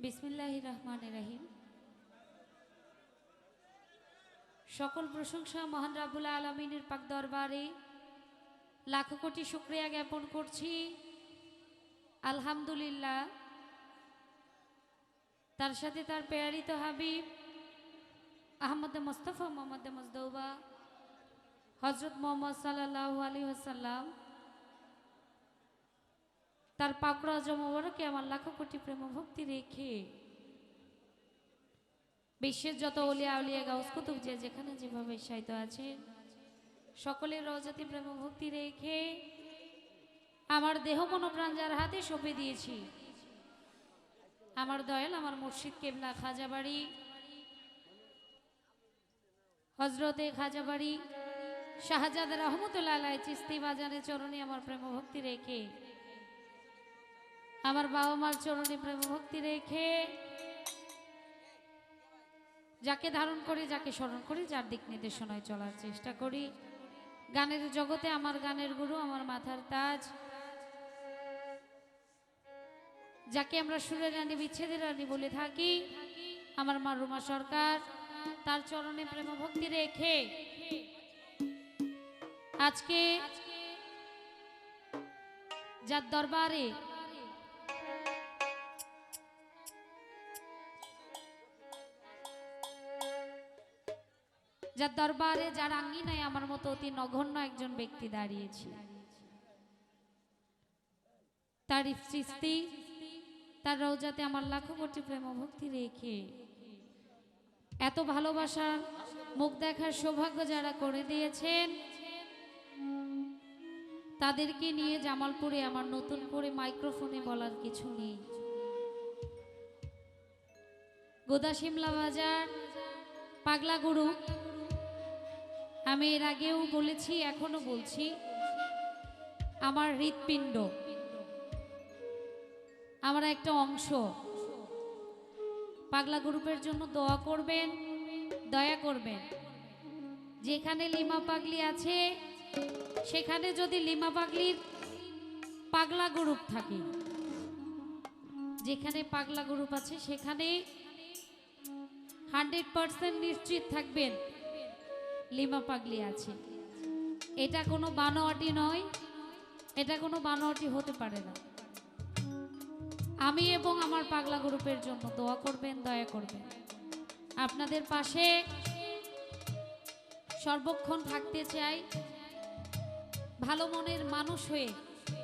বিসমিল্লাহির রহমানির রহিম। সকল প্রশংসা মহান রাব্বুল আলামিনের পাক দরবারে লাখো কোটি শুকরিয়া জ্ঞাপন করছি। আলহামদুলিল্লাহ। তার সাথে তার প্রেরিত হাবিব আহমদ মুস্তাফা মোহাম্মদ মুজদৌবা হযরত মুহাম্মদ সাল্লাল্লাহু আলাইহি ওয়াসাল্লাম তার পাক রওজা মোবারকে আমার লাখো কোটি প্রেম ভক্তি রেখে বিশ্বের যত আউলিয়া আউলিয়া গাউস কুতুব যে যেখানে যেভাবে শায়িত আছেন সকলের রওজাতে প্রেম ভক্তি রেখে আমার দেহ মন প্রাণ যার হাতে সঁপে দিয়েছি আমার দয়াল আমার মুর্শিদ কেবলা খাজাবাড়ি হযরতে খাজাবাড়ি শাহজাদা রহমতুল্লাহ আলাইহি চিশতি বাজানের চরণে আমার প্রেম ভক্তি রেখে আমার বাবা মার চরণে প্রেম ভক্তি রেখে যাকে ধারণ করি যাকে স্মরণ করি যার দিক নির্দেশনায় চলার চেষ্টা করি গানের জগতে আমার গানের গুরু আমার মাথার তাজ যাকে আমরা সুরের রানী বিচ্ছেদের রানী বলে থাকি আমার মা রুমা সরকার তার চরণে প্রেম ভক্তি রেখে আজকে যার দরবারে যার আঙ্গিনায় আমার মতো অতি নগণ্য একজন ব্যক্তি দাঁড়িয়েছি তার সৃষ্টি তার রওজাতে আমার লাখো কোটি প্রেম ভক্তি রেখে এত ভালোবাসার মুখ দেখার সৌভাগ্য যারা করে দিয়েছেন তাদেরকে নিয়ে জামালপুরে আমার নতুন করে মাইক্রোফোনে বলার কিছু নেই। গোদা শিমলা বাজার পাগলা গুরু আমি এর আগেও বলেছি এখনো বলছি আমার হৃৎপিণ্ড আমার একটা অংশ পাগলা গ্রুপের জন্য দোয়া করবেন দয়া করবেন যেখানে লিমা পাগলি আছে সেখানে যদি লিমা পাগলির পাগলা গ্রুপ থাকে যেখানে পাগলা গ্রুপ আছে সেখানে 100% নিশ্চিত থাকবেন লিমা পাগলি আছে। এটা কোনো বানোয়াটি নয় এটা কোনো বানোয়াটি হতে পারে না। আমি এবং আমার পাগলা গ্রুপের জন্য দোয়া করবেন দয়া করবেন আপনাদের পাশে সর্বক্ষণ থাকতে চাই ভালো মনের মানুষ হয়ে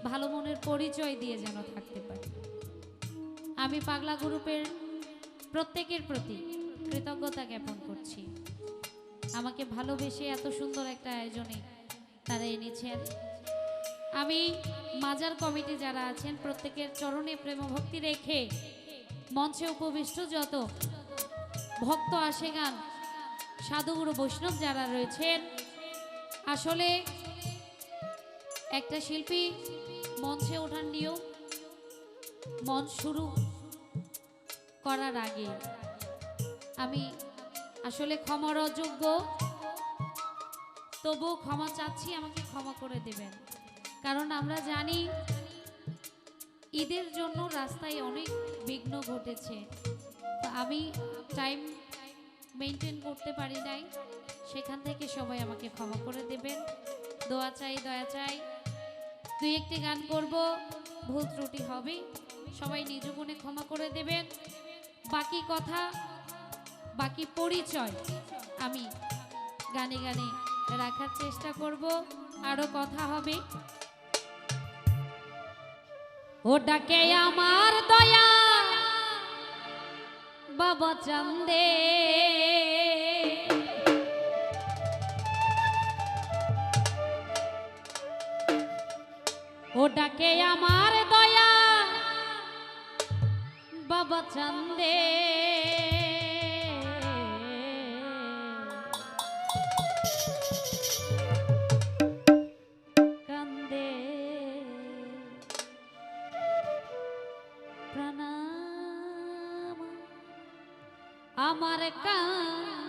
ভালো মনের পরিচয় দিয়ে যেন থাকতে পারি। আমি পাগলা গ্রুপের প্রত্যেকের প্রতি কৃতজ্ঞতা জ্ঞাপন করছি আমাকে ভালোবেসে এত সুন্দর একটা আয়োজনে তারা এনেছেন। আমি মাজার কমিটি যারা আছেন প্রত্যেকের চরণে প্রেম ভক্তি রেখে মঞ্চে উপবিষ্ট যত ভক্ত আশেগান সাধুগুরু বৈষ্ণব যারা রয়েছেন আসলে একটা শিল্পী মঞ্চে ওঠার নিয়ম মঞ্চ শুরু করার আগে আমি আসলে ক্ষমার অযোগ্য তবুও ক্ষমা চাচ্ছি আমাকে ক্ষমা করে দেবেন কারণ আমরা জানি ঈদের জন্য রাস্তায় অনেক বিঘ্ন ঘটেছে তো আমি টাইম মেনটেন করতে পারি নাই সেখান থেকে সবাই আমাকে ক্ষমা করে দেবেন দোয়া চাই দয়া চাই দুই একটি গান করব ভুল ত্রুটি হবে সবাই নিজ গুণে ক্ষমা করে দেবেন বাকি কথা বাকি পরিচয় আমি গানে গানে রাখার চেষ্টা করব আরো কথা হবে। ও ডাকে আমার দয়া বাবা চান্দে ও ডাকে আমার দয়া বাবা চান্দে আমার কান